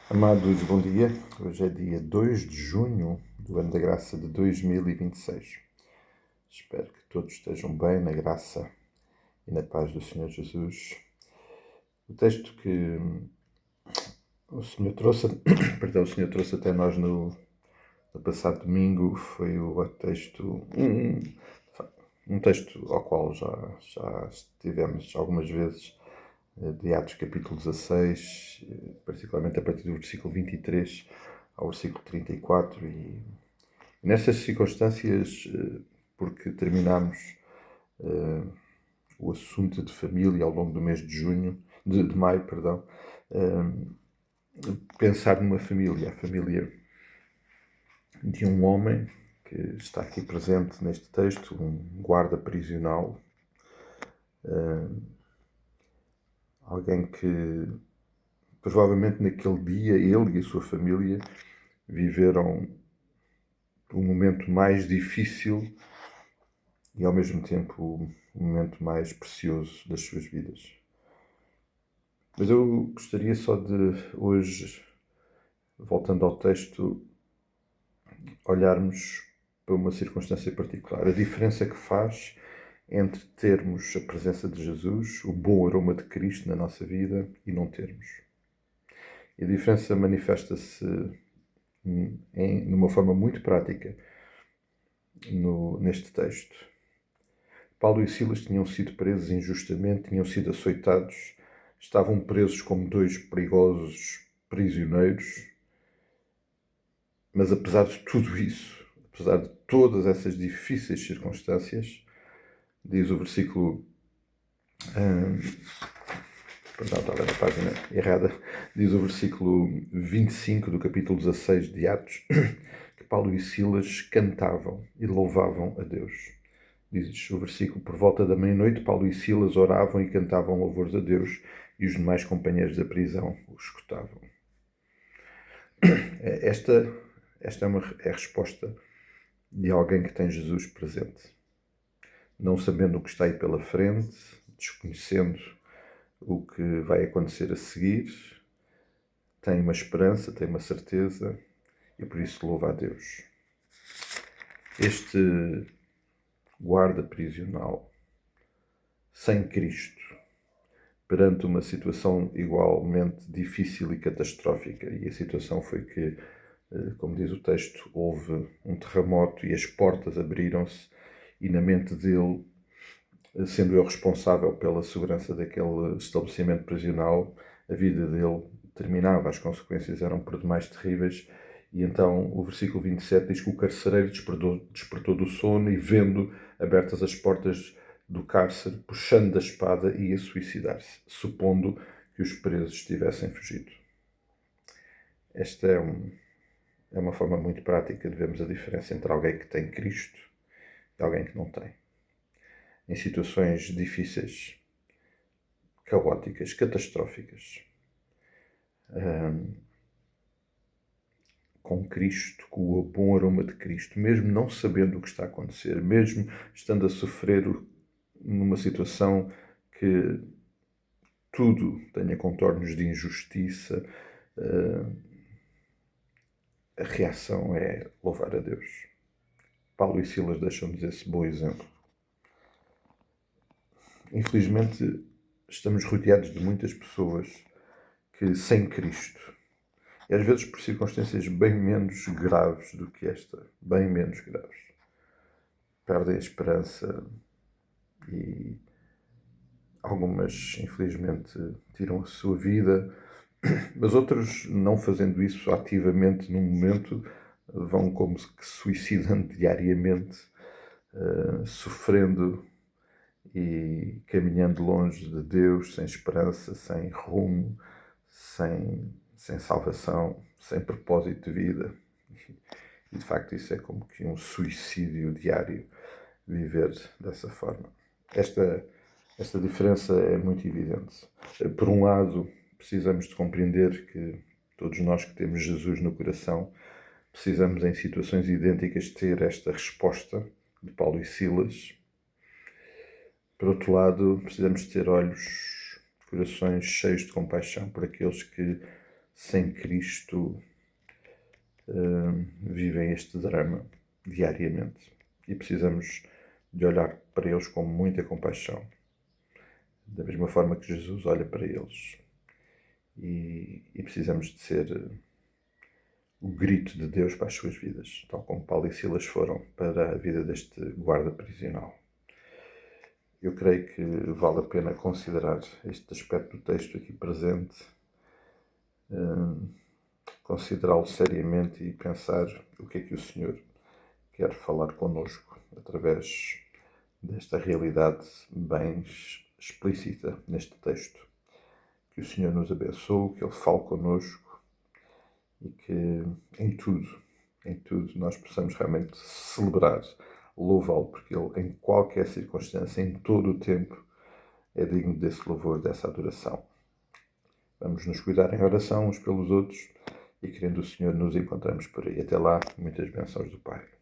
Amados, bom dia. Hoje é dia 2 de junho do ano da graça de 2026. Espero que todos estejam bem na graça e na paz do Senhor Jesus. O texto que o Senhor trouxe, perdão, o Senhor trouxe até nós no passado domingo foi o texto, um texto ao qual já estivemos algumas vezes, de Atos capítulo 16, particularmente a partir do versículo 23 ao versículo 34, e nessas circunstâncias, porque terminamos o assunto de família ao longo do mês de junho, de maio, perdão, pensar numa família, a família de um homem que está aqui presente neste texto, um guarda prisional, alguém que provavelmente naquele dia ele e a sua família viveram o momento mais difícil e ao mesmo tempo o momento mais precioso das suas vidas. Mas eu gostaria só de hoje, voltando ao texto, olharmos para uma circunstância particular. A diferença que faz entre termos a presença de Jesus, o bom aroma de Cristo na nossa vida, e não termos. E a diferença manifesta-se numa forma muito prática neste texto. Paulo e Silas tinham sido presos injustamente, tinham sido açoitados, estavam presos como dois perigosos prisioneiros, mas apesar de tudo isso, apesar de todas essas difíceis circunstâncias, diz o versículo... perdão, estava na página errada. Diz o versículo 25 do capítulo 16 de Atos, que Paulo e Silas cantavam e louvavam a Deus. Diz o versículo: por volta da meia-noite, Paulo e Silas oravam e cantavam louvores a Deus, e os demais companheiros da prisão os escutavam. Esta é a resposta de alguém que tem Jesus presente. Não sabendo o que está aí pela frente, desconhecendo o que vai acontecer a seguir, tem uma esperança, tem uma certeza, e por isso louva a Deus. Este guarda prisional, sem Cristo, perante uma situação igualmente difícil e catastrófica, e a situação foi que, como diz o texto, houve um terremoto e as portas abriram-se, e na mente dele, sendo eu responsável pela segurança daquele estabelecimento prisional, a vida dele terminava, as consequências eram por demais terríveis. E então o versículo 27 diz que o carcereiro despertou do sono e, vendo abertas as portas do cárcere, puxando da espada, ia suicidar-se, supondo que os presos tivessem fugido. Esta é uma forma muito prática de vermos a diferença entre alguém que tem Cristo e alguém que não tem. Em situações difíceis, caóticas, catastróficas, com Cristo, com o bom aroma de Cristo, mesmo não sabendo o que está a acontecer, mesmo estando a sofrer numa situação que tudo tenha contornos de injustiça, a reação é louvar a Deus. Paulo e Silas deixam-nos esse bom exemplo. Infelizmente, estamos rodeados de muitas pessoas que, sem Cristo, e às vezes por circunstâncias bem menos graves do que esta, bem menos graves, perdem a esperança e algumas, infelizmente, tiram a sua vida, mas outros, não fazendo isso ativamente num momento, vão como que suicidando diariamente, sofrendo e caminhando longe de Deus, sem esperança, sem rumo, sem salvação, sem propósito de vida. E de facto isso é como que um suicídio diário, viver dessa forma. Esta diferença é muito evidente. Por um lado, precisamos de compreender que todos nós que temos Jesus no coração, precisamos em situações idênticas ter esta resposta de Paulo e Silas. Por outro lado, precisamos ter olhos, corações cheios de compaixão por aqueles que sem Cristo vivem este drama diariamente. E precisamos de olhar para eles com muita compaixão, da mesma forma que Jesus olha para eles. E precisamos de ser o grito de Deus para as suas vidas, tal como Paulo e Silas foram para a vida deste guarda prisional. Eu creio que vale a pena considerar este aspecto do texto aqui presente, considerá-lo seriamente e pensar o que é que o Senhor quer falar connosco através desta realidade bem explícita neste texto. Que o Senhor nos abençoe, que Ele fale connosco e que em tudo nós possamos realmente celebrar, louvá-lo, porque Ele, em qualquer circunstância, em todo o tempo, é digno desse louvor, dessa adoração. Vamos nos cuidar em oração uns pelos outros e, querendo o Senhor, nos encontramos por aí. Até lá, muitas bênçãos do Pai.